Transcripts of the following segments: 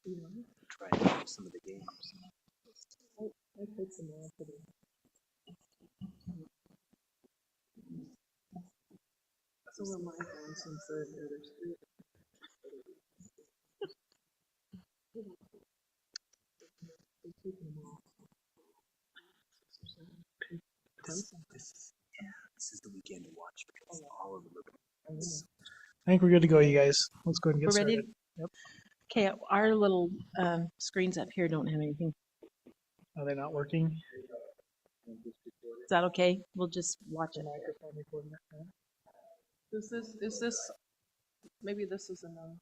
Try and play some of the games. I played some more today. So were my phones since there's three. They're keeping them all. This is the weekend to watch because all of them are. I think we're good to go, you guys. Let's go ahead and get We're ready? started. Yep. Okay, our little screens up here don't have anything. Are they not working? Is that okay? We'll just watch it. Microphone recording it, huh? Is this, maybe this is enough.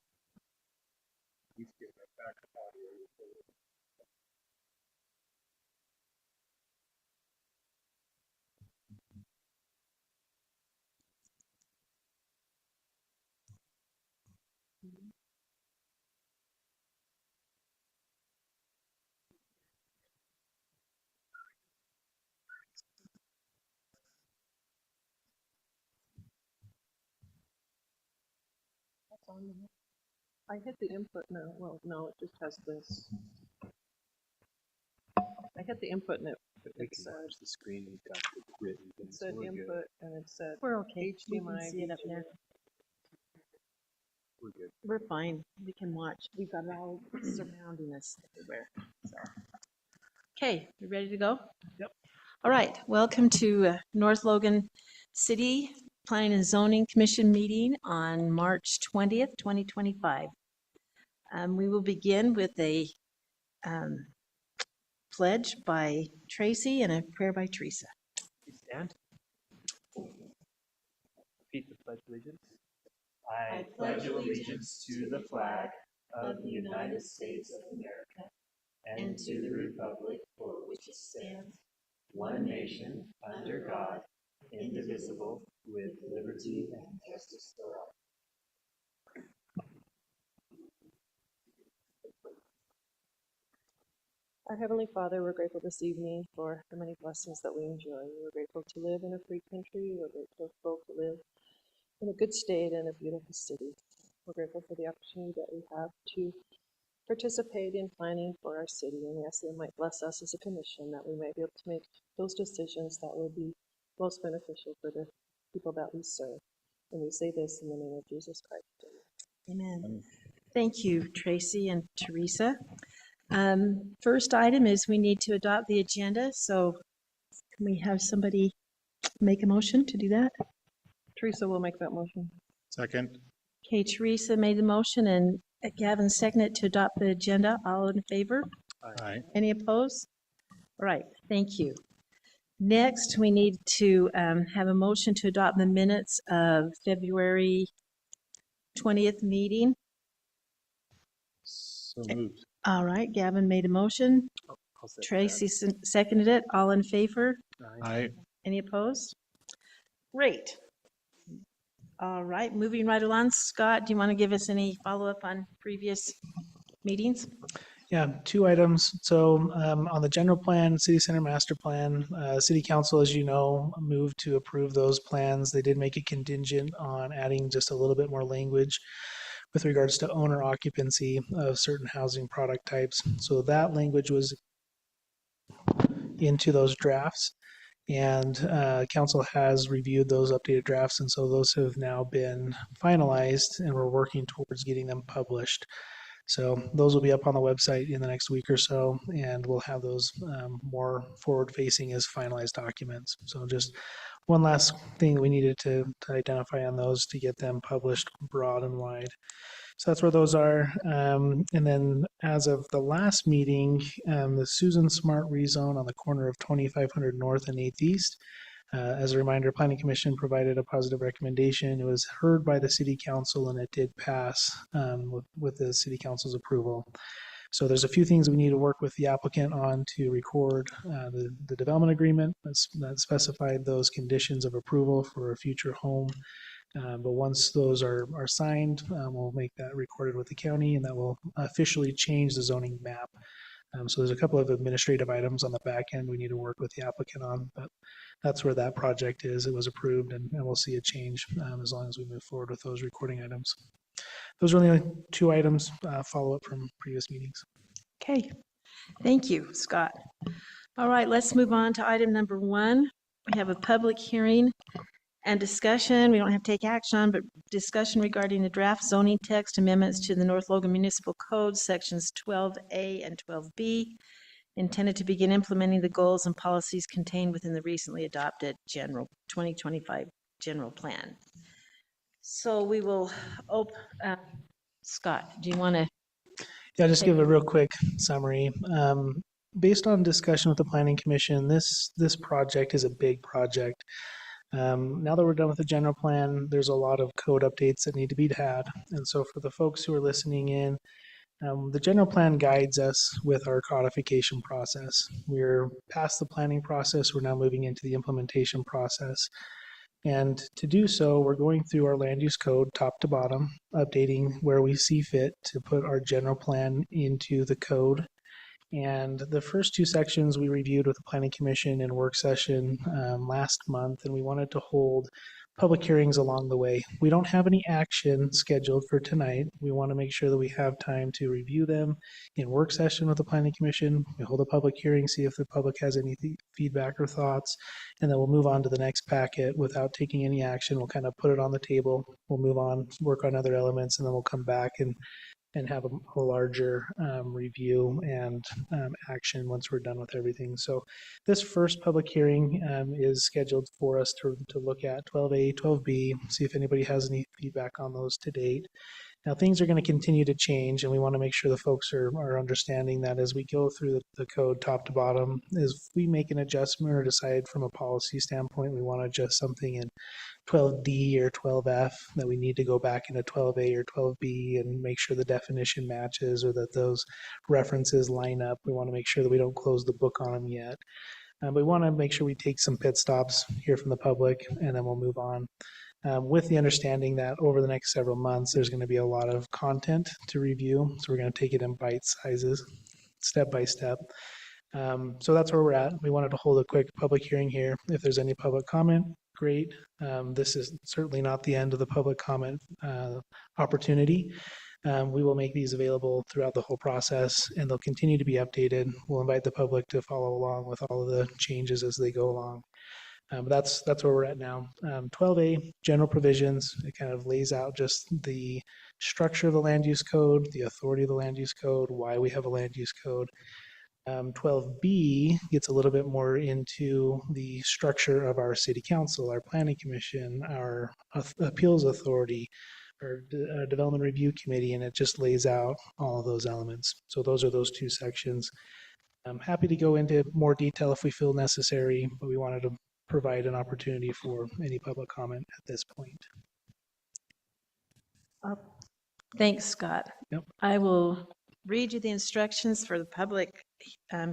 That's on there. I hit the input now. Well, no, it just has this. I hit the input and it said, The screen we've got the written it things. said so we're good. input and it said We're okay. We can HDMI. see it up there. We're good. We're fine. We can watch. We've got it all surrounding us everywhere. So. Okay, you ready to go? Yep. All right. Welcome to North Logan City Planning and Zoning Commission meeting on March 20th, 2025. We will begin with a pledge by Tracy and a prayer by Teresa. Please stand. Repeat the pledge of allegiance. I pledge allegiance to the flag of the United States of America and to the republic for which it stands, one nation, under God, indivisible, with liberty and justice for all. Our Heavenly Father, we're grateful this evening for the many blessings that we enjoy. We're grateful to live in a free country. We're grateful to live in a good state and a beautiful city. We're grateful for the opportunity that we have to participate in planning for our city, and we ask that you might bless us as a commission, that we might be able to make those decisions that will be most beneficial for the people that we serve. And we say this in the name of Jesus Christ. Amen. Thank you, Tracy and Teresa. First item is we need to adopt the agenda. So can we have somebody make a motion to do that? Teresa will make that motion. Second. Okay, Teresa made the motion and Gavin seconded to adopt the agenda. All in favor? Aye. Any opposed? All right, thank you. Next, we need to have a motion to adopt the minutes of February 20th meeting. So moved. All right, Gavin made a motion. I'll second Tracy seconded it. All in favor? that. Aye. Any opposed? Great. All right, moving right along. Scott, do you want to give us any follow-up on previous meetings? Yeah, two items. So on the general plan, city center master plan, city council, as you know, moved to approve those plans. They did make a contingent on adding just a little bit more language with regards to owner occupancy of certain housing product types. So that language was into those drafts, and council has reviewed those updated drafts, and so those have now been finalized, and we're working towards getting them published. So those will be up on the website in the next week or so, and we'll have those more forward-facing as finalized documents. So just one last thing we needed to identify on those to get them published broad and wide. So that's where those are. And then as of the last meeting, the Susan Smart rezone on the corner of 2500 North and 8th East. As a reminder, Planning Commission provided a positive recommendation. It was heard by the City Council and it did pass with the City Council's approval. So there's a few things we need to work with the applicant on to record the development agreement that specified those conditions of approval for a future home. But once those are signed, we'll make that recorded with the county, and that will officially change the zoning map. So there's a couple of administrative items on the back end we need to work with the applicant on, but that's where that project is. It was approved, and we'll see a change as long as we move forward with those recording items. those are the only two items, follow up from previous meetings. Okay, thank you, Scott. All right, let's move on to item number 1. We have a public hearing and discussion. We don't have to take action on, but discussion regarding the draft zoning text amendments to the North Logan Municipal Code, sections 12A and 12B, intended to begin implementing the goals and policies contained within the recently adopted 2025 general plan. So we will, Scott, do you want to? Yeah, just give a real quick summary. Based on discussion with the Planning Commission, this project is a big project. Now that we're done with the general plan, there's a lot of code updates that need to be had. And so for the folks who are listening in, the general plan guides us with our codification process. We're past the planning process. We're now moving into the implementation process. And to do so, we're going through our land use code top to bottom, updating where we see fit to put our general plan into the code. And the first two sections we reviewed with the Planning Commission in work session last month, and we wanted to hold public hearings along the way. We don't have any action scheduled for tonight. We want to make sure that we have time to review them in work session with the Planning Commission. We hold a public hearing, see if the public has any feedback or thoughts, and then we'll move on to the next packet without taking any action. We'll kind of put it on the table. We'll move on, work on other elements, and then we'll come back and have a larger review and action once we're done with everything. So this first public hearing is scheduled for us to look at 12A, 12B, see if anybody has any feedback on those to date. Now, things are going to continue to change, and we want to make sure the folks are understanding that as we go through the code top to bottom, as we make an adjustment or decide from a policy standpoint we want to adjust something in 12D or 12F, that we need to go back into 12A or 12B and make sure the definition matches or that those references line up. We want to make sure that we don't close the book on them yet. But we want to make sure we take some pit stops, hear from the public, and then we'll move on. With the understanding that over the next several months, there's going to be a lot of content to review. So we're going to take it in bite sizes, step by step. So that's where we're at. We wanted to hold a quick public hearing here. If there's any public comment, great. This is certainly not the end of the public comment opportunity. We will make these available throughout the whole process, and they'll continue to be updated. We'll invite the public to follow along with all of the changes as they go along. But that's where we're at now. 12A, general provisions, it kind of lays out just the structure of the land use code, the authority of the land use code, why we have a land use code. 12B gets a little bit more into the structure of our city council, our planning commission, our appeals authority, our development review committee, and it just lays out all of those elements. So those are those two sections. I'm happy to go into more detail if we feel necessary, but we wanted to provide an opportunity for any public comment at this point. Thanks, Scott. Yep. I will read you the instructions for the public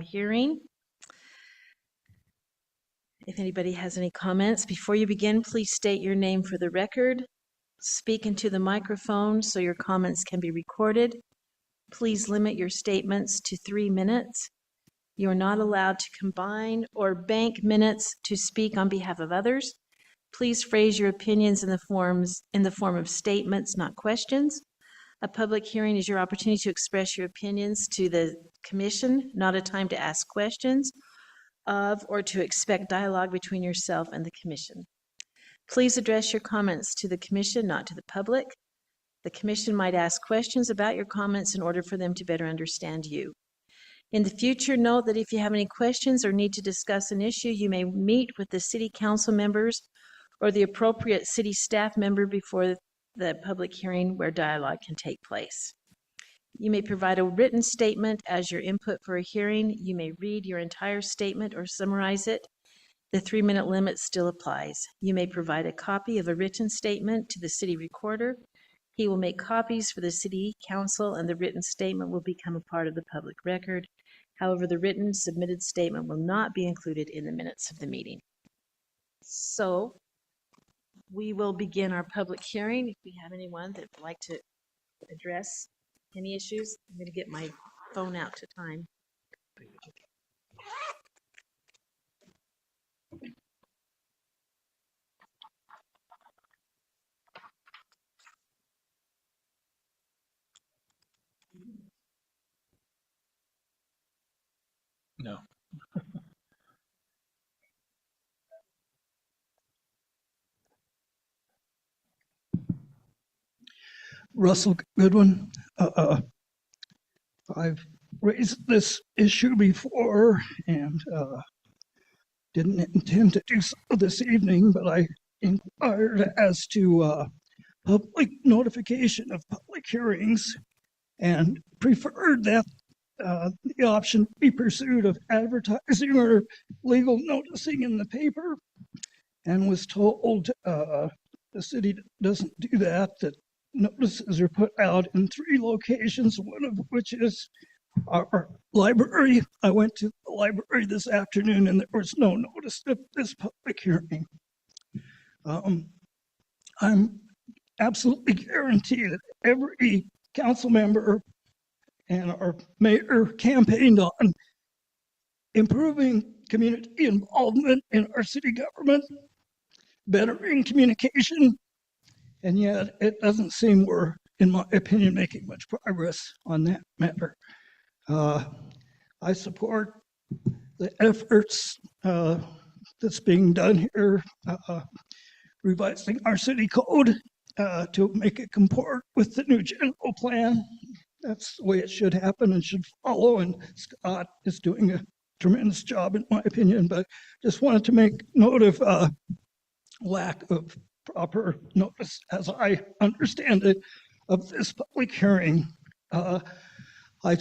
hearing. If anybody has any comments, before you begin, please state your name for the record. Speak into the microphone so your comments can be recorded. Please limit your statements to 3 minutes. You are not allowed to combine or bank minutes to speak on behalf of others. Please phrase your opinions in the form of statements, not questions. A public hearing is your opportunity to express your opinions to the commission, not a time to ask questions of or to expect dialogue between yourself and the commission. Please address your comments to the commission, not to the public. The commission might ask questions about your comments in order for them to better understand you. In the future, note that if you have any questions or need to discuss an issue, you may meet with the city council members or the appropriate city staff member before the public hearing where dialogue can take place. You may provide a written statement as your input for a hearing. You may read your entire statement or summarize it. The 3-minute limit still applies. You may provide a copy of a written statement to the city recorder. He will make copies for the city council, and the written statement will become a part of the public record. However, the written submitted statement will not be included in the minutes of the meeting. So we will begin our public hearing. If we have anyone that would like to address any issues, I'm going to get my phone out to time. No. Russell Goodwin. I've raised this issue before and didn't intend to do so this evening, but I inquired as to public notification of public hearings and preferred that the option be pursued of advertising or legal noticing in the paper, and was told the city doesn't do that, that notices are put out in 3 locations, one of which is our library. I went to the library this afternoon and there was no notice of this public hearing. I'm absolutely guarantee that every council member and our mayor campaigned on improving community involvement in our city government, bettering communication, and yet it doesn't seem we're, in my opinion, making much progress on that matter. I support the efforts that's being done here, revising our city code to make it comport with the new general plan. That's the way it should happen and should follow, and Scott is doing a tremendous job in my opinion, but just wanted to make note of lack of proper notice, as I understand it, of this public hearing. I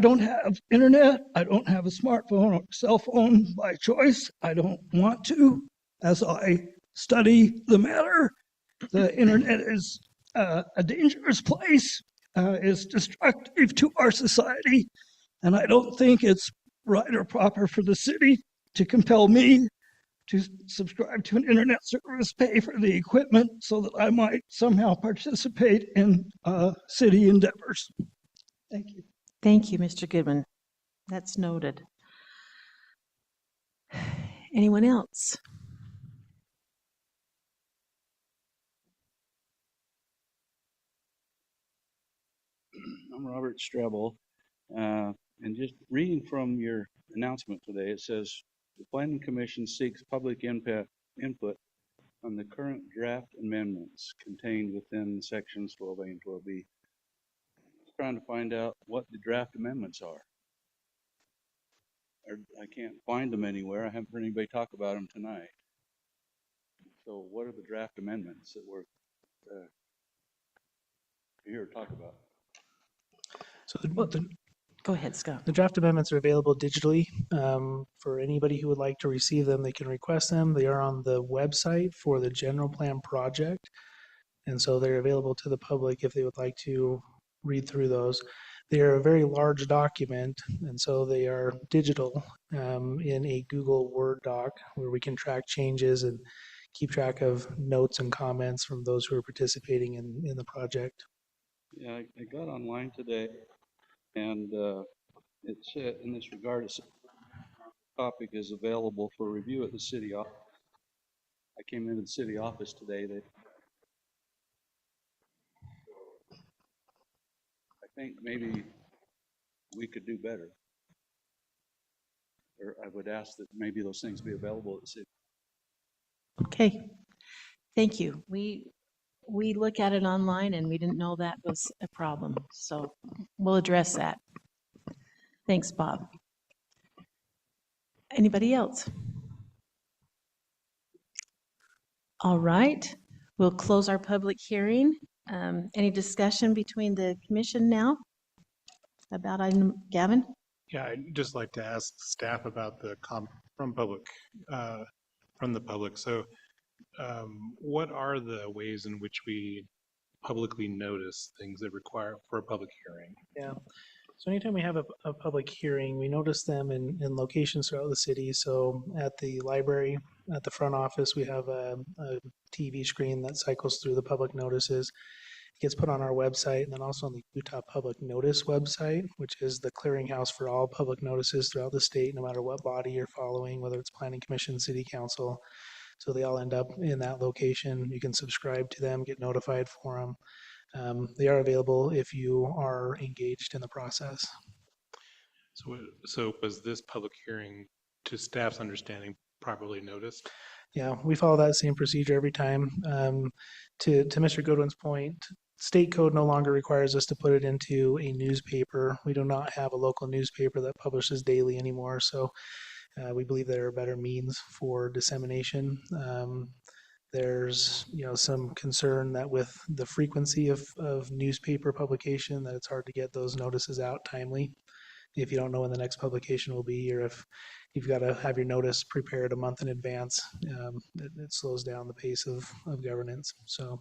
don't have internet. I don't have a smartphone or cell phone by choice. I don't want to. As I study the matter, the internet is a dangerous place, is destructive to our society, and I don't think it's right or proper for the city to compel me to subscribe to an internet service, pay for the equipment so that I might somehow participate in city endeavors. Thank you. Thank you, Mr. Goodwin. That's noted. Anyone else? I'm Robert Strebel, and just reading from your announcement today, it says the Planning Commission seeks public input on the current draft amendments contained within sections 12A and 12B. Trying to find out what the draft amendments are. I can't find them anywhere. I haven't heard anybody talk about them tonight. So what are the draft amendments that we're here to talk about? So Go ahead, Scott. the draft amendments are available digitally. For anybody who would like to receive them, they can request them. They are on the website for the general plan project. And so they're available to the public if they would like to read through those. They are a very large document, and so they are digital in a Google Word doc where we can track changes and keep track of notes and comments from those who are participating in the project. Yeah, I got online today, and it said in this regard, the topic is available for review at the city office. I came into the city office today. I think maybe we could do better. Or I would ask that maybe those things be available at the city. Okay, thank you. We look at it online and we didn't know that was a problem, so we'll address that. Thanks, Bob. Anybody else? All right, we'll close our public hearing. Any discussion between the commission now about item, Gavin? Yeah, I'd just like to ask staff about the from the public. So what are the ways in which we publicly notice things that require for a public hearing? Yeah. So anytime we have a public hearing, we notice them in locations throughout the city. So at the library, at the front office, we have a TV screen that cycles through the public notices. It gets put on our website, and then also on the Utah Public Notice website, which is the clearinghouse for all public notices throughout the state, no matter what body you're following, whether it's Planning Commission, City Council. So they all end up in that location. You can subscribe to them, get notified for them. They are available if you are engaged in the process. So was this public hearing, to staff's understanding, properly noticed? Yeah, we follow that same procedure every time. To Mr. Goodwin's point, state code no longer requires us to put it into a newspaper. We do not have a local newspaper that publishes daily anymore, so we believe there are better means for dissemination. There's, some concern that with the frequency of newspaper publication, that it's hard to get those notices out timely if you don't know when the next publication will be, or if you've got to have your notice prepared a month in advance. It slows down the pace of governance. So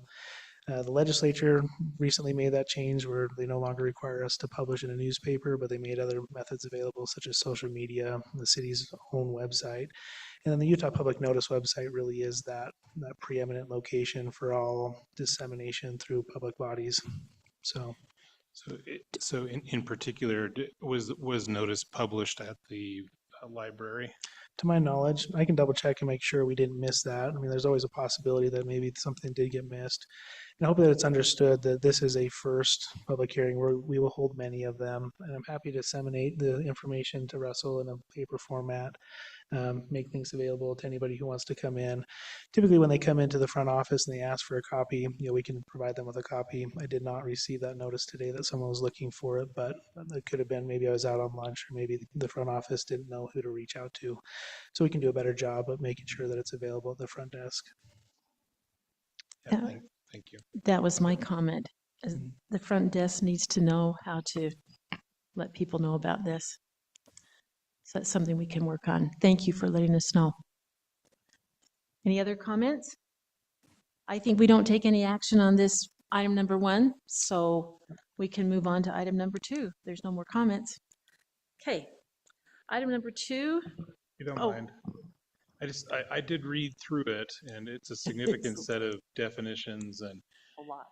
the legislature recently made that change where they no longer require us to publish in a newspaper, but they made other methods available, such as social media, the city's own website. And then the Utah Public Notice website really is that preeminent location for all dissemination through public bodies. So in particular, was notice published at the library? To my knowledge, I can double check and make sure we didn't miss that. I mean, there's always a possibility that maybe something did get missed. And I hope that it's understood that this is a first public hearing where we will hold many of them. And I'm happy to disseminate the information to Russell in a paper format, make things available to anybody who wants to come in. Typically, when they come into the front office and they ask for a copy, we can provide them with a copy. I did not receive that notice today that someone was looking for it, but it could have been maybe I was out on lunch, or maybe the front office didn't know who to reach out to. So we can do a better job of making sure that it's available at the front desk. Yeah, thank you. That was my comment. The front desk needs to know how to let people know about this. So that's something we can work on. Thank you for letting us know. Any other comments? I think we don't take any action on this item number 1, so we can move on to item number 2. There's no more comments. Okay. Item number 2. You don't Oh. mind? I did read through it, and it's a significant set of definitions, and A lot.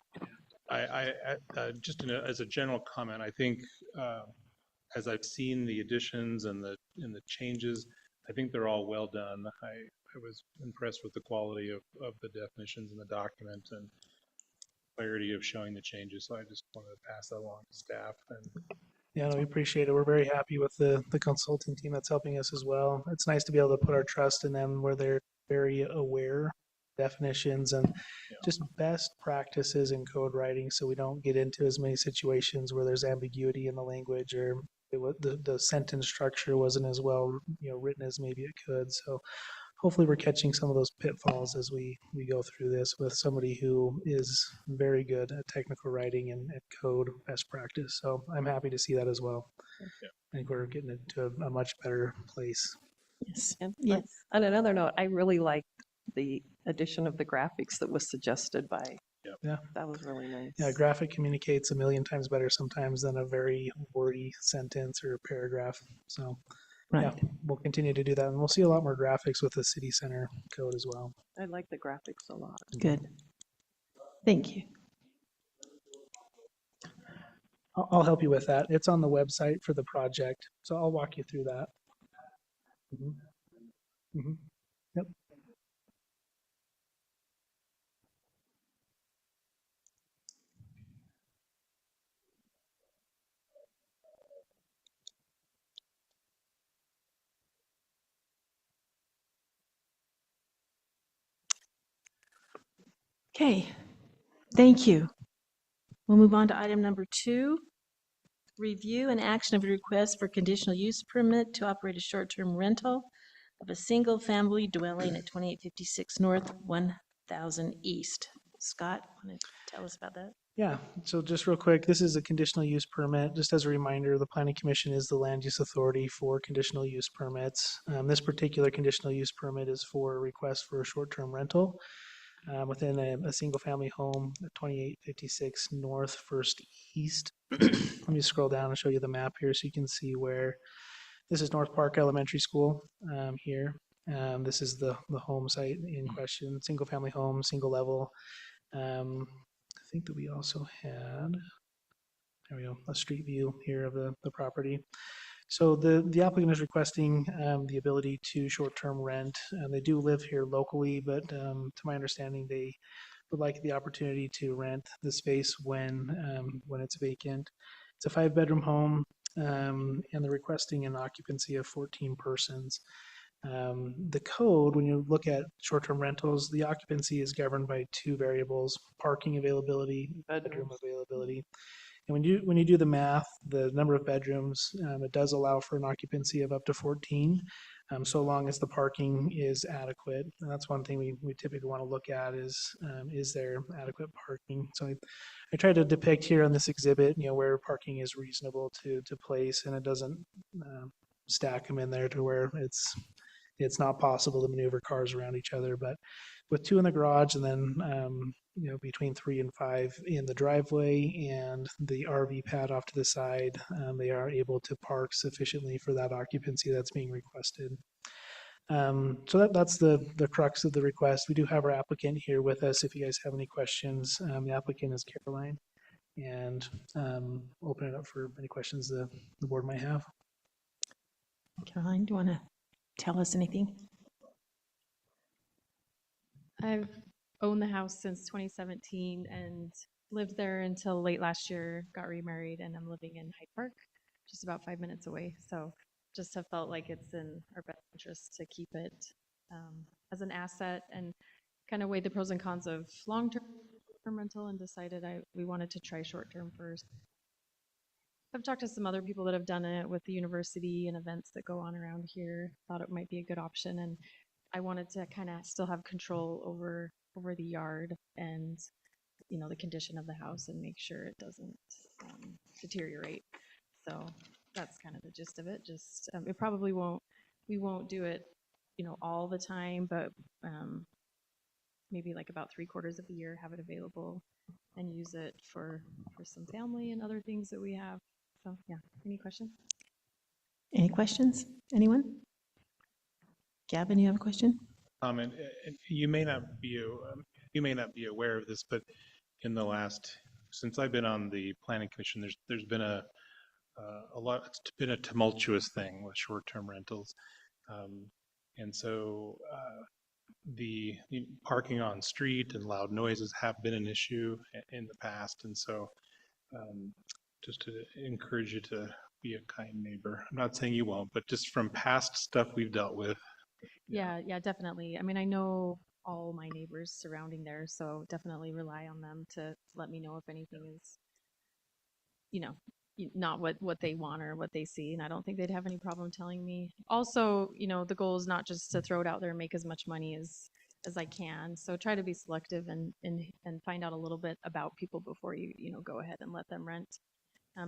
just as a general comment, I think as I've seen the additions and the changes, I think they're all well done. I was impressed with the quality of the definitions in the document and clarity of showing the changes. So I just wanted to pass that along to staff. And Yeah, no, we appreciate it. We're very happy with the consulting team that's helping us as well. It's nice to be able to put our trust in them where they're very aware of definitions and just best practices in code writing, so we don't get into as many situations where there's ambiguity in the language, or the sentence structure wasn't as well written as maybe it could. So hopefully we're catching some of those pitfalls as we go through this with somebody who is very good at technical writing and code best practice. So I'm happy to see that as well. I think we're getting into a much better place. Yes. And Yes. on another note, I really like the addition of the graphics that was suggested by. Yeah. That was really nice. Yeah, graphic communicates a million times better sometimes than a very wordy sentence or paragraph. So Right. yeah, we'll continue to do that, and we'll see a lot more graphics with the city center code as well. I like the graphics a lot. Good. Thank you. I'll help you with that. It's on the website for the project, so I'll walk you through that. Yep. Okay. Thank you. We'll move on to item number 2. Review and action of a request for conditional use permit to operate a short-term rental of a single-family dwelling at 2856 North, 1000 East. Scott, want to tell us about that? Yeah, so just real quick, this is a conditional use permit. Just as a reminder, the Planning Commission is the land use authority for conditional use permits. This particular conditional use permit is for a request for a short-term rental within a single-family home at 2856 North, 1st East. Let me scroll down and show you the map here so you can see where this is. North Park Elementary School here. This is the home site in question, single-family home, single level. I think that we also had, there we go, a street view here of the property. So the applicant is requesting the ability to short-term rent. They do live here locally, but to my understanding, they would like the opportunity to rent the space when it's vacant. It's a 5-bedroom home. and they're requesting an occupancy of 14 persons. The code, when you look at short-term rentals, the occupancy is governed by two variables: parking availability, bedroom availability. And when you do the math, the number of bedrooms, it does allow for an occupancy of up to 14, so long as the parking is adequate. And that's one thing we typically want to look at is there adequate parking? So I tried to depict here on this exhibit, where parking is reasonable to place, and it doesn't stack them in there to where it's not possible to maneuver cars around each other. But with 2 in the garage, and then between 3 and 5 in the driveway, and the RV pad off to the side, they are able to park sufficiently for that occupancy that's being requested. So that's the crux of the request. We do have our applicant here with us if you guys have any questions. The applicant is Caroline, and open it up for any questions the board might have. Caroline, do you want to tell us anything? I've owned the house since 2017 and lived there until late last year, got remarried, and I'm living in Hyde Park, just about 5 minutes away. So just have felt like it's in our best interest to keep it as an asset, and kind of weighed the pros and cons of long-term rental and decided we wanted to try short-term first. I've talked to some other people that have done it with the university and events that go on around here, thought it might be a good option, and I wanted to kind of still have control over the yard and the condition of the house, and make sure it doesn't deteriorate. So that's kind of the gist of it. Just it probably we won't do it all the time, but maybe like about 3/4 of the year have it available and use it for some family and other things that we have. So yeah, any questions? Any questions? Anyone? Gavin, you have a question? And you may not be aware of this, but since I've been on the planning commission, there's been a lot. It's been a tumultuous thing with short-term rentals, and so the parking on street and loud noises have been an issue in the past, and so just to encourage you to be a kind neighbor. I'm not saying you won't, but just from past stuff we've dealt with. Yeah, definitely. I mean, I know all my neighbors surrounding there, so definitely rely on them to let me know if anything is, not what they want or what they see. And I don't think they'd have any problem telling me. Also, the goal is not just to throw it out there and make as much money as I can. So try to be selective and find out a little bit about people before you, go ahead and let them rent.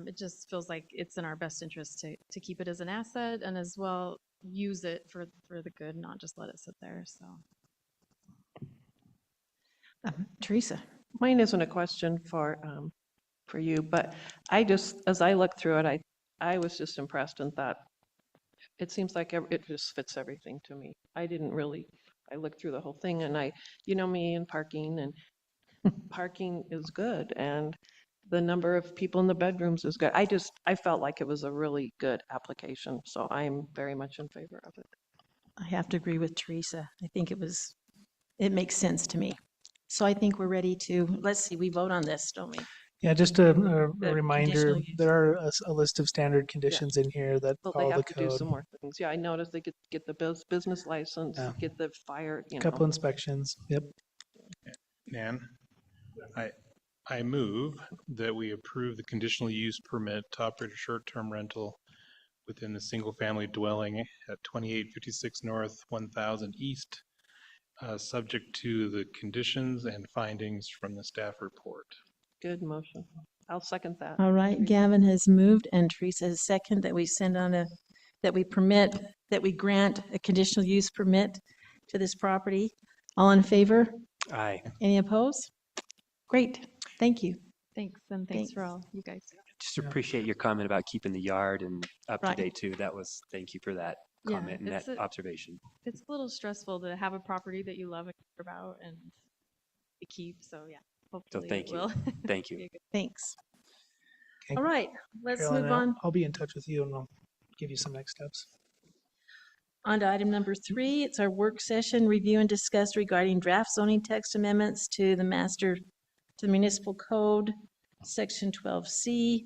It just feels like it's in our best interest to keep it as an asset, and as well use it for the good, not just let it sit there. So Teresa. Mine isn't a question for you, but as I looked through it, I was just impressed and thought, it seems like it just fits everything to me. I looked through the whole thing, and me and parking is good, and the number of people in the bedrooms is good. I felt like it was a really good application, so I'm very much in favor of it. I have to agree with Teresa. I think it makes sense to me. So I think we're ready to, let's see, we vote on this, don't we? Yeah, just a The reminder, conditional use. there are a list of standard conditions in here that Well, they follow the have to do code. some more things. Yeah, I noticed they get the business license, Yeah. get the fire, Couple inspections, yep. Nan, I move that we approve the conditional use permit to operate a short-term rental within the single-family dwelling at 2856 North, 1000 East, subject to the conditions and findings from the staff report. Good motion. I'll second that. All right, Gavin has moved and Teresa has seconded that we that we grant a conditional use permit to this property. All in favor? Aye. Any opposed? Great, thank you. thanks, and thanks for all you guys. Just appreciate your comment about keeping the yard and up to Right. date too. Thank you for that Yeah, comment and that observation. It's a little stressful to have a property that you love and care about and to keep. So yeah, hopefully thank it you. will. Thank you. be a good- Thanks. Okay. All right, let's Caroline, move on. I'll be in touch with you and I'll give you some next steps. On to item number 3, it's our work session, review and discuss regarding draft zoning text amendments to the municipal code, section 12C,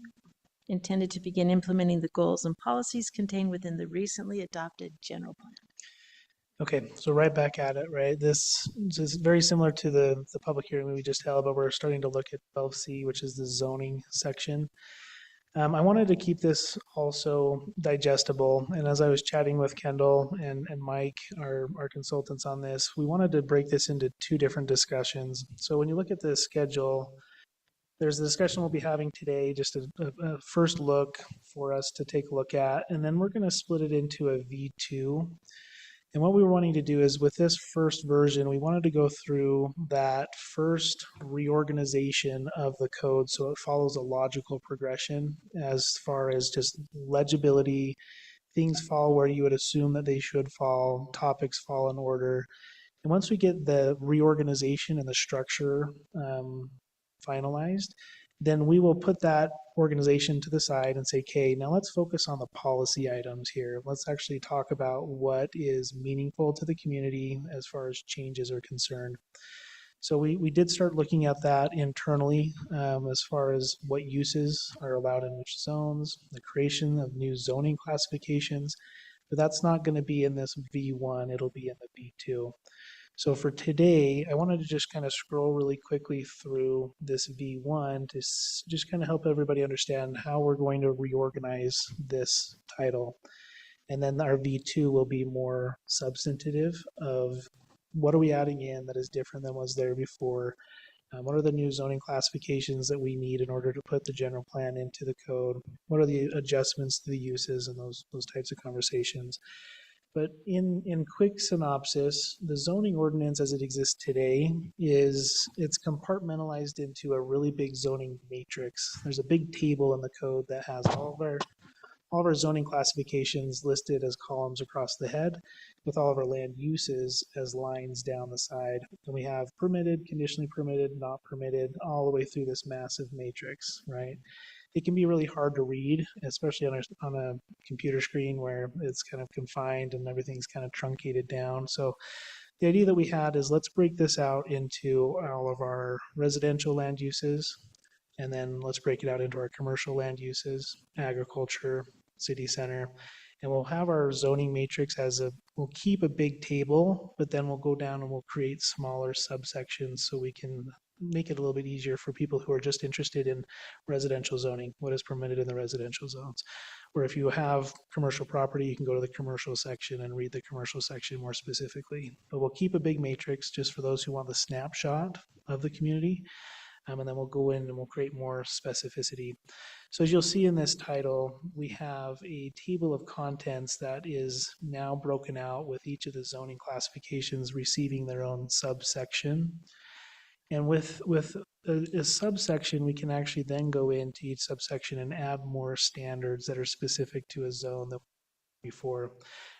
intended to begin implementing the goals and policies contained within the recently adopted general plan. Okay, so right back at it, right? This is very similar to the public hearing we just held, but we're starting to look at 12C, which is the zoning section. I wanted to keep this also digestible, and as I was chatting with Kendall and Mike, our consultants on this, we wanted to break this into two different discussions. So when you look at the schedule, there's the discussion we'll be having today, just a first look for us to take a look at, and then we're going to split it into a V2. And what we were wanting to do is with this first version, we wanted to go through that first reorganization of the code so it follows a logical progression as far as just legibility, things fall where you would assume that they should fall, topics fall in order. And once we get the reorganization and the structure finalized, then we will put that organization to the side and say, okay, now let's focus on the policy items here. Let's actually talk about what is meaningful to the community as far as changes are concerned. So we did start looking at that internally as far as what uses are allowed in which zones, the creation of new zoning classifications, but that's not going to be in this V1, it'll be in the V2. So for today, I wanted to just kind of scroll really quickly through this V1 to just kind of help everybody understand how we're going to reorganize this title. And then our V2 will be more substantive of what are we adding in that is different than was there before. What are the new zoning classifications that we need in order to put the general plan into the code? What are the adjustments to the uses and those types of conversations? But in quick synopsis, the zoning ordinance as it exists today it's compartmentalized into a really big zoning matrix. There's a big table in the code that has all of our zoning classifications listed as columns across the head, with all of our land uses as lines down the side. And we have permitted, conditionally permitted, not permitted, all the way through this massive matrix, right? It can be really hard to read, especially on a computer screen where it's kind of confined and everything's kind of truncated down. So the idea that we had is let's break this out into all of our residential land uses, and then let's break it out into our commercial land uses, agriculture, city center, and we'll have our zoning matrix we'll keep a big table, but then we'll go down and we'll create smaller subsections so we can make it a little bit easier for people who are just interested in residential zoning, what is permitted in the residential zones. Or if you have commercial property, you can go to the commercial section and read the commercial section more specifically. But we'll keep a big matrix just for those who want the snapshot of the community. And then we'll go in and we'll create more specificity. So as you'll see in this title, we have a table of contents that is now broken out with each of the zoning classifications receiving their own subsection. And with a subsection, we can actually then go into each subsection and add more standards that are specific to a zone than before.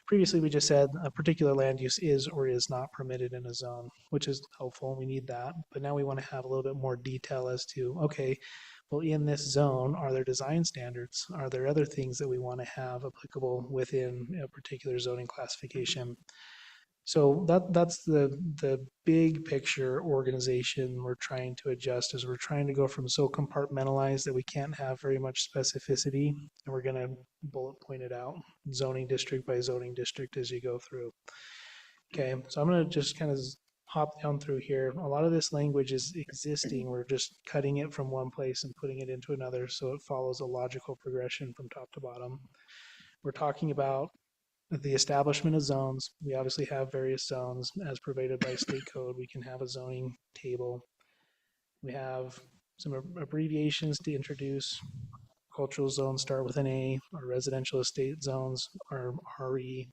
Previously, we just said a particular land use is or is not permitted in a zone, which is helpful. We need that. But now we want to have a little bit more detail as to, okay, well, in this zone, are there design standards? Are there other things that we want to have applicable within a particular zoning classification? So that's the big picture organization we're trying to adjust as we're trying to go from so compartmentalized that we can't have very much specificity, and we're going to bullet point it out zoning district by zoning district as you go through. Okay, so I'm going to just kind of hop down through here. A lot of this language is existing. We're just cutting it from one place and putting it into another so it follows a logical progression from top to bottom. We're talking about the establishment of zones. We obviously have various zones as provided by state code. We can have a zoning table. We have some abbreviations to introduce. Cultural zones start with an A. Our residential estate zones are RE.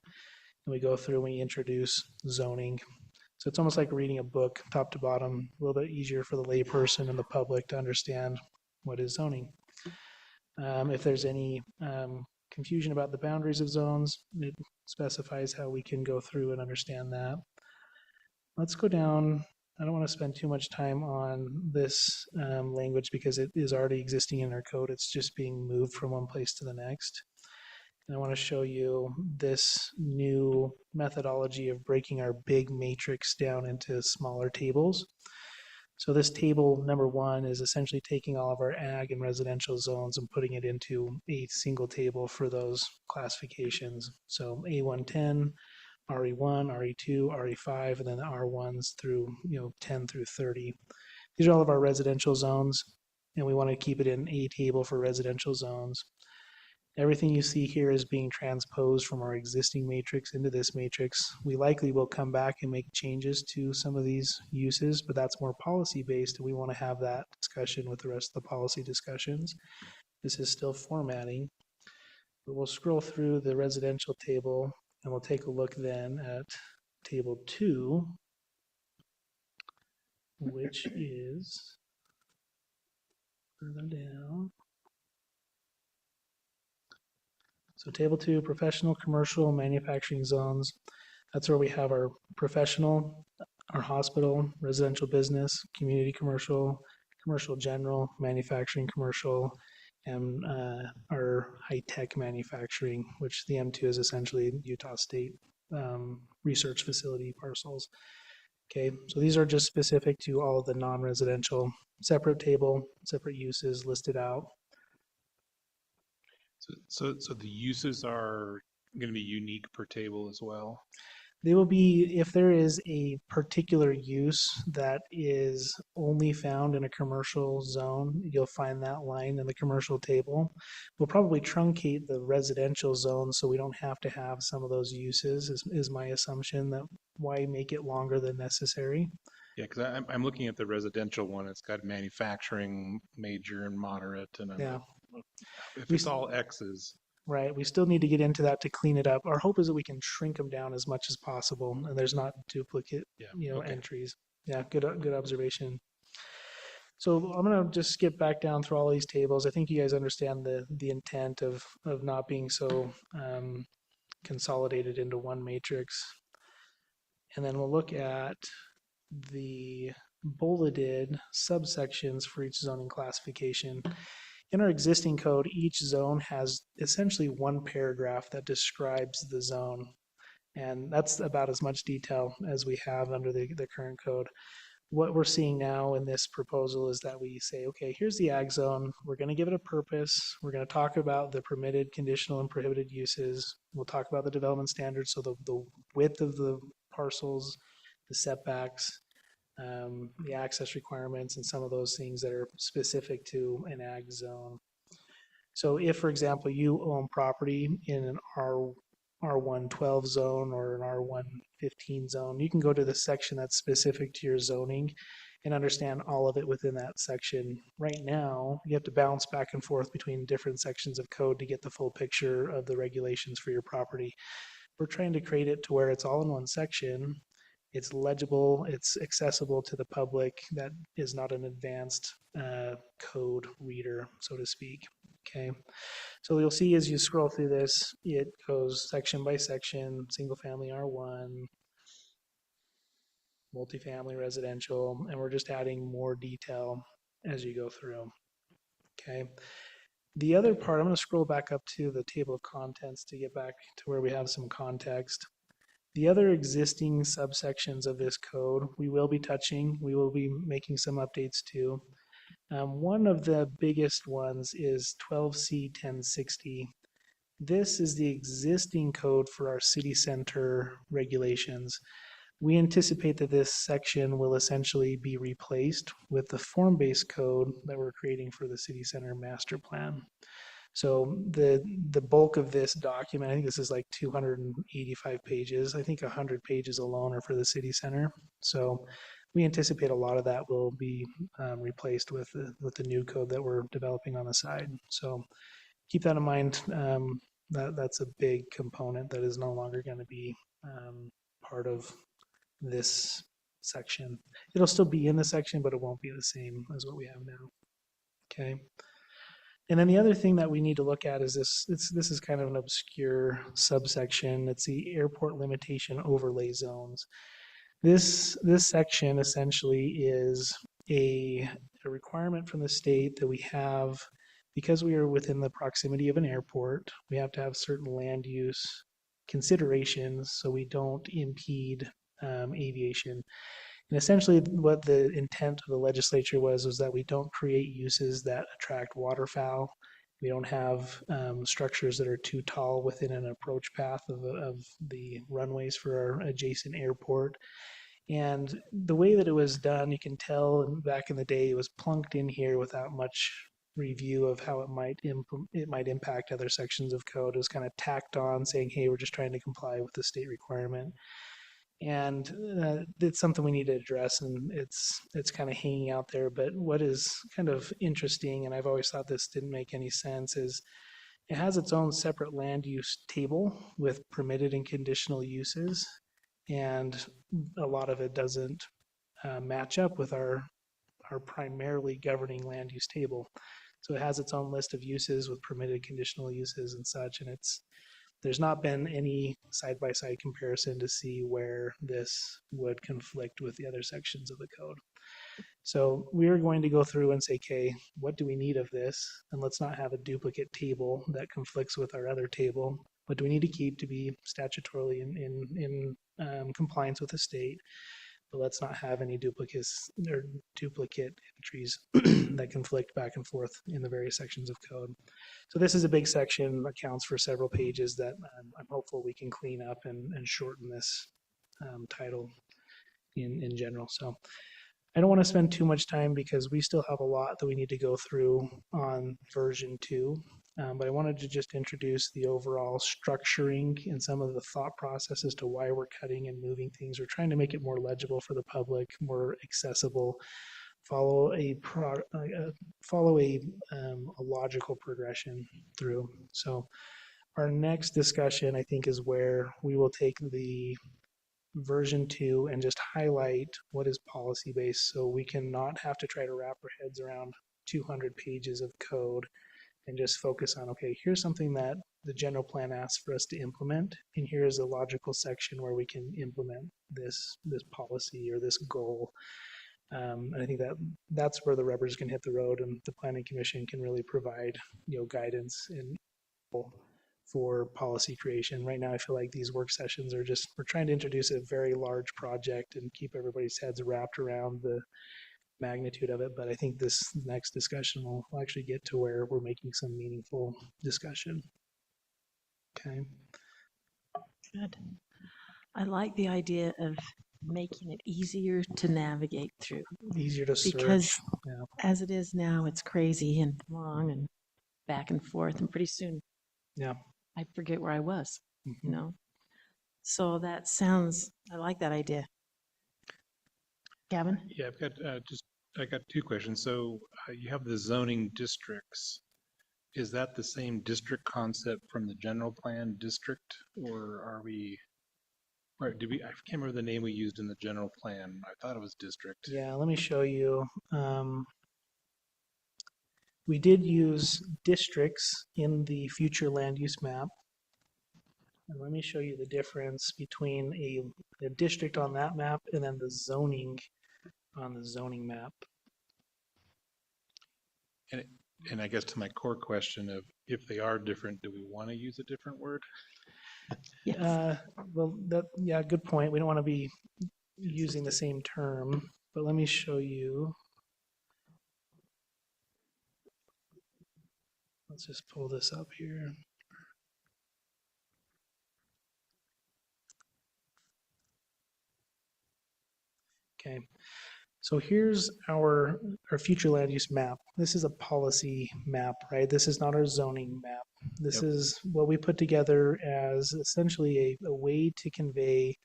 And we go through and we introduce zoning. So it's almost like reading a book top to bottom, a little bit easier for the layperson and the public to understand what is zoning. If there's any confusion about the boundaries of zones, it specifies how we can go through and understand that. Let's go down. I don't want to spend too much time on this language because it is already existing in our code. It's just being moved from one place to the next. And I want to show you this new methodology of breaking our big matrix down into smaller tables. So this table number 1 is essentially taking all of our ag and residential zones and putting it into a single table for those classifications. So A110, RE1, RE2, RE5, and then the R1s through 10 through 30. These are all of our residential zones, and we want to keep it in a table for residential zones. Everything you see here is being transposed from our existing matrix into this matrix. We likely will come back and make changes to some of these uses, but that's more policy based, and we want to have that discussion with the rest of the policy discussions. This is still formatting, but we'll scroll through the residential table and we'll take a look then at table 2, which is further down. So table 2, professional, commercial, manufacturing zones. That's where we have our professional, our hospital, residential business, community commercial, commercial general, manufacturing commercial, and our high-tech manufacturing, which the M2 is essentially Utah State research facility parcels. Okay, so these are just specific to all of the non-residential. Separate table, separate uses listed out. So the uses are going to be unique per table as well? They will be, if there is a particular use that is only found in a commercial zone, you'll find that line in the commercial table. We'll probably truncate the residential zone so we don't have to have some of those uses, is my assumption. That why make it longer than necessary. Yeah, because I'm looking at the residential one. It's got manufacturing, major, and moderate, and Yeah. If it's all X's. Right, we still need to get into that to clean it up. Our hope is that we can shrink them down as much as possible, and there's not duplicate, Okay. entries. Yeah, good observation. So I'm gonna just skip back down through all these tables. I think you guys understand the intent of not being so consolidated into one matrix. And then we'll look at the bulleted subsections for each zoning classification. In our existing code, each zone has essentially one paragraph that describes the zone. And that's about as much detail as we have under the current code. What we're seeing now in this proposal is that we say, okay, here's the ag zone. We're going to give it a purpose. We're going to talk about the permitted, conditional, and prohibited uses. We'll talk about the development standards, so the width of the parcels, the setbacks, the access requirements, and some of those things that are specific to an ag zone. So if, for example, you own property in an R112 zone or an R115 zone, you can go to the section that's specific to your zoning and understand all of it within that section. Right now, you have to bounce back and forth between different sections of code to get the full picture of the regulations for your property. We're trying to create it to where it's all in one section. It's legible, it's accessible to the public that is not an advanced code reader, so to speak. Okay, so you'll see as you scroll through this, it goes section by section, single family R1, multifamily residential, and we're just adding more detail as you go through. Okay, the other part, I'm going to scroll back up to the table of contents to get back to where we have some context. The other existing subsections of this code, we will be touching, we will be making some updates to. One of the biggest ones is 12C 1060. This is the existing code for our city center regulations. We anticipate that this section will essentially be replaced with the form-based code that we're creating for the city center master plan. So the bulk of this document, I think this is like 285 pages. I think 100 pages alone are for the city center. So we anticipate a lot of that will be replaced with the new code that we're developing on the side. So keep that in mind. That's a big component that is no longer going to be part of this section. It'll still be in the section, but it won't be the same as what we have now. Okay. And then the other thing that we need to look at is this is kind of an obscure subsection. It's the airport limitation overlay zones. This section essentially is a requirement from the state that we have, because we are within the proximity of an airport, we have to have certain land use considerations so we don't impede aviation. And essentially what the intent of the legislature was that we don't create uses that attract waterfowl. We don't have structures that are too tall within an approach path of the runways for our adjacent airport. And the way that it was done, you can tell back in the day, it was plunked in here without much review of how it might impact other sections of code. It was kind of tacked on, saying, "Hey, we're just trying to comply with the state requirement." And it's something we need to address, and it's kind of hanging out there. But what is kind of interesting, and I've always thought this didn't make any sense, is it has its own separate land use table with permitted and conditional uses, and a lot of it doesn't match up with our primarily governing land use table. So it has its own list of uses with permitted conditional uses and such, and there's not been any side-by-side comparison to see where this would conflict with the other sections of the code. So we're going to go through and say, okay, what do we need of this? And let's not have a duplicate table that conflicts with our other table. What do we need to keep to be statutorily in compliance with the state? But let's not have any duplicates or duplicate entries that conflict back and forth in the various sections of code. So this is a big section, accounts for several pages that I'm hopeful we can clean up and shorten this title in general. So I don't want to spend too much time because we still have a lot that we need to go through on version 2. But I wanted to just introduce the overall structuring and some of the thought process as to why we're cutting and moving things. We're trying to make it more legible for the public, more accessible, follow a logical progression through. So our next discussion, I think, is where we will take the version 2 and just highlight what is policy based, so we can not have to try to wrap our heads around 200 pages of code and just focus on, okay, here's something that the general plan asks for us to implement, and here's a logical section where we can implement this policy or this goal. And I think that's where the rubbers can hit the road, and the Planning Commission can really provide, guidance and for policy creation. Right now, I feel like these work sessions are just, we're trying to introduce a very large project and keep everybody's heads wrapped around the magnitude of it. But I think this next discussion will actually get to where we're making some meaningful discussion. Okay. Good. I like the idea of making it easier to navigate through, Easier to search. because Yeah. as it is now, it's crazy and long and back and forth, and pretty soon Yeah. I forget where I was, Mhm. So I like that idea. Gavin? Yeah, I got two questions. So you have the zoning districts. Is that the same district concept from the general plan district, or I can't remember the name we used in the general plan. I thought it was district. Yeah, let me show you. We did use districts in the future land use map. And let me show you the difference between a district on that map and then the zoning on the zoning map. And I guess to my core question of, if they are different, do we want to use a different word? Yes. Well, good point. We don't want to be using the same term, but let me show you. Let's just pull this up here. Okay, so here's our future land use map. This is a policy map, right? This is not our zoning map. This is what we put together as essentially a way to convey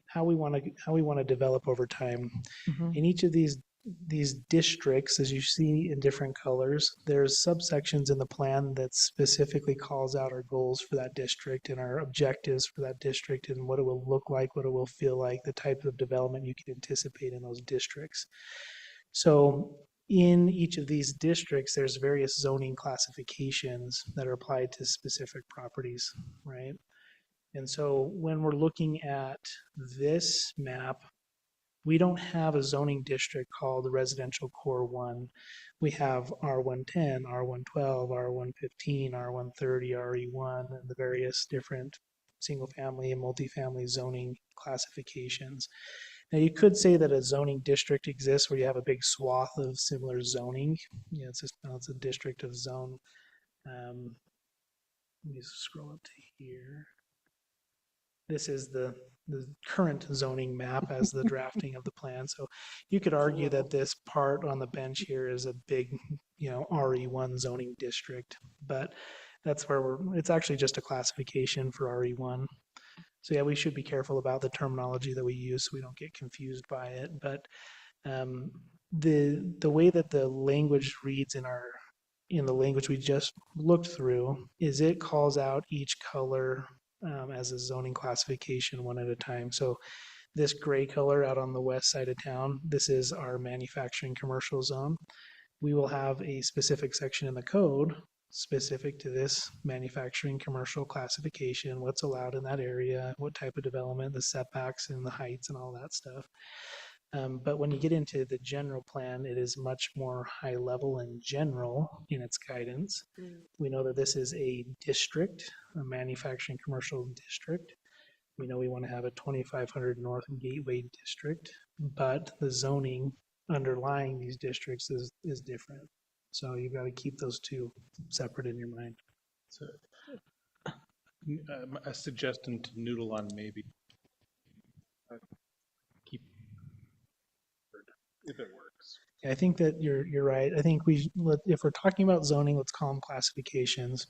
how we want to develop over time. Mhm. In each of these districts, as you see in different colors, there's subsections in the plan that specifically calls out our goals for that district and our objectives for that district and what it will look like, what it will feel like, the type of development you can anticipate in those districts. So in each of these districts, there's various zoning classifications that are applied to specific properties, right? And so when we're looking at this map, we don't have a zoning district called the Residential Core 1. We have R110, R112, R115, R130, RE1, and the various different single family and multifamily zoning classifications. Now, you could say that a zoning district exists where you have a big swath of similar zoning. It's just, it's a district of zone. Let me scroll up to here. This is the current zoning map as the drafting of the plan. So you could argue that this part on the bench here is a big, RE1 zoning district, but that's where it's actually just a classification for RE1. So yeah, we should be careful about the terminology that we use so we don't get confused by it. But the way that the language reads in the language we just looked through is it calls out each color as a zoning classification one at a time. So this gray color out on the west side of town, this is our manufacturing commercial zone. We will have a specific section in the code specific to this manufacturing commercial classification, what's allowed in that area, what type of development, the setbacks and the heights and all that stuff. But when you get into the general plan, it is much more high level and general in its guidance. We know that this is a district, a manufacturing commercial district. We know we want to have a 2500 North Gateway district, but the zoning underlying these districts is different. So you've got to keep those two separate in your mind. So, a suggestion to noodle on maybe. Keep if it works. I think that you're right. I think if we're talking about zoning, let's call them classifications.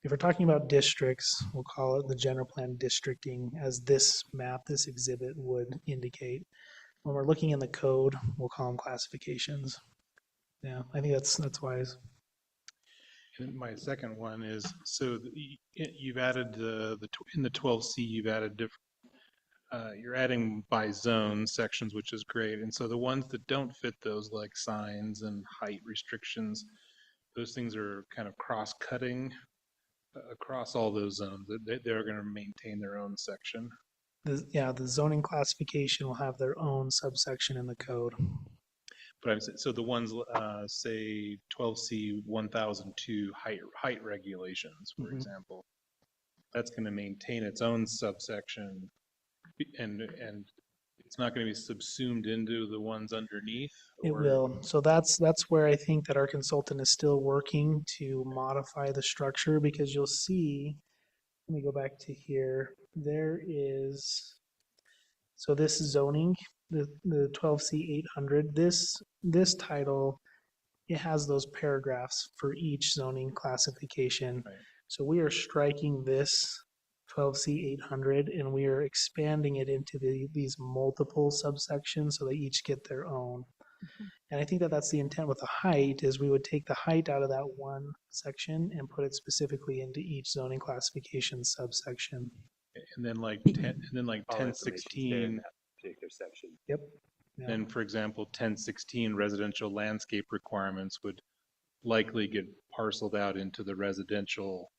If we're talking about districts, we'll call it the general plan districting, as this map, this exhibit would indicate. When we're looking in the code, we'll call them classifications. Yeah, I think that's wise. And my second one is, so you've added in the 12C, you've added different, you're adding by zone sections, which is great. And so the ones that don't fit those, like signs and height restrictions, those things are kind of cross-cutting across all those zones. They're going to maintain their own section. The zoning classification will have their own subsection in the code. But so the ones, say 12C 1002 height regulations, for example, that's going to maintain its own subsection, and it's not going to be subsumed into the ones underneath. It will. So that's where I think that our consultant is still working to modify the structure, because you'll see. Let me go back to here. There is. So this zoning, the 12C 800, this title, it has those paragraphs for each zoning classification. Right. So we are striking this 12C 800 and we are expanding it into these multiple subsections so they each get their own. Mm-hmm. And I think that that's the intent with the height, is we would take the height out of that one section and put it specifically into each zoning classification subsection. And then like 1016 particular section. Yep. Yeah. Then, for example, 1016 residential landscape requirements would likely get parceled out into the residential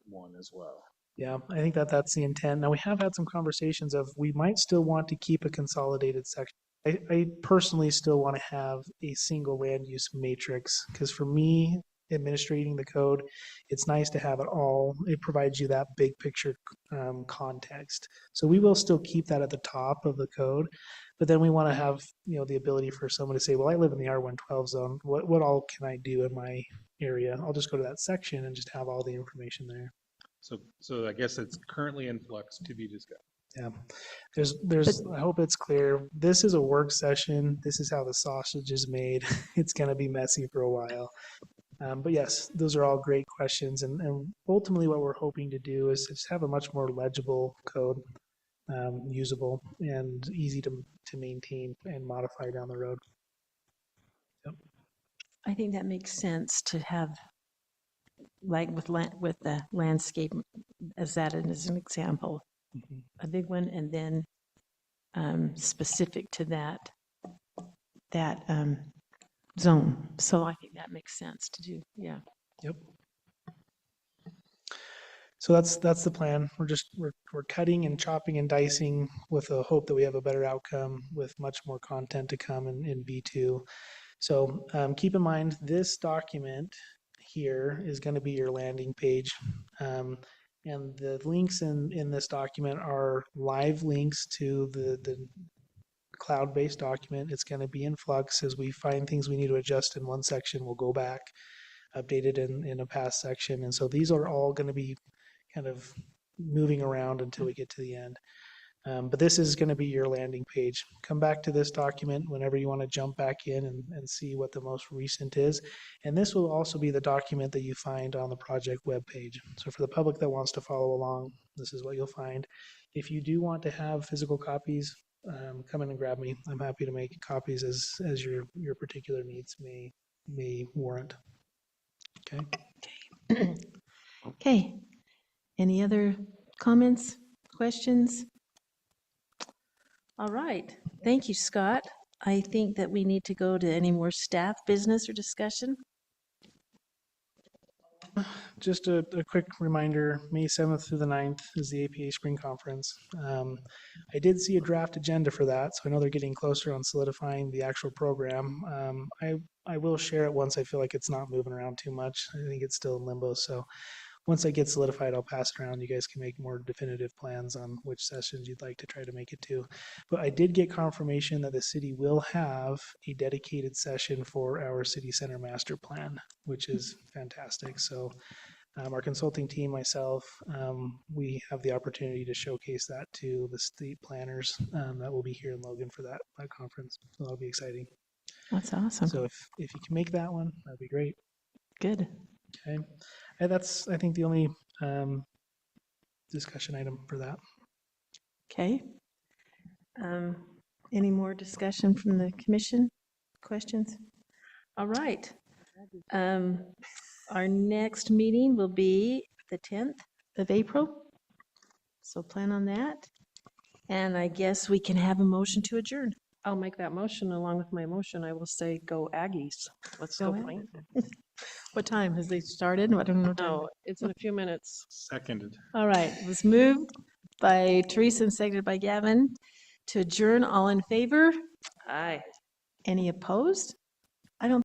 one as well. Yeah, I think that that's the intent. Now, we have had some conversations of we might still want to keep a consolidated section. I personally still want to have a single land use matrix, because for me, administrating the code, it's nice to have it all. It provides you that big picture context. So we will still keep that at the top of the code, but then we want to have the ability for someone to say, well, I live in the R112 zone. What all can I do in my area? I'll just go to that section and just have all the information there. So I guess it's currently in flux, to be discussed. Yeah, there's. I hope it's clear. This is a work session. This is how the sausage is made. It's going to be messy for a while. But yes, those are all great questions. And ultimately what we're hoping to do is just have a much more legible code, usable and easy to maintain and modify down the road. Yep. I think that makes sense to have, like with the landscape as an example, a big one, and then specific to that zone. So I think that makes sense to do. Yeah. Yep. So that's the plan. We're cutting and chopping and dicing with a hope that we have a better outcome with much more content to come in V2. So keep in mind, this document here is going to be your landing page. And the links in this document are live links to the cloud-based document. It's going to be in flux. As we find things we need to adjust in one section, we'll go back, update it in a past section. And so these are all going to be kind of moving around until we get to the end. But this is going to be your landing page. Come back to this document whenever you want to jump back in and see what the most recent is. And this will also be the document that you find on the project webpage. So for the public that wants to follow along, this is what you'll find. If you do want to have physical copies, come in and grab me. I'm happy to make copies as your particular needs may warrant. Okay. Okay. Any other comments, questions? All right. Thank you, Scott. I think that we need to go to any more staff business or discussion. Just a quick reminder, May 7th through the 9th is the APA Spring Conference. I did see a draft agenda for that, so I know they're getting closer on solidifying the actual program. I will share it once I feel like it's not moving around too much. I think it's still in limbo, so once I get solidified, I'll pass it around. You guys can make more definitive plans on which sessions you'd like to try to make it to. But I did get confirmation that the city will have a dedicated session for our city center master plan, which is fantastic. So our consulting team, myself, we have the opportunity to showcase that to the state planners that will be here in Logan for that conference. So that'll be exciting. That's awesome. So if you can make that one, that'd be great. Good. Okay. And that's, I think, the only discussion item for that. Okay. Any more discussion from the commission? Questions? All right. Our next meeting will be the 10th of April. So plan on that. And I guess we can have a motion to adjourn. I'll make that motion. Along with my motion, I will say, go Aggies. Let's go Go play. What time? Has they started? I don't know. No, it's in a few minutes. Seconded. All right. It was moved by Teresa and seconded by Gavin to adjourn. All in favor? Aye. Any opposed?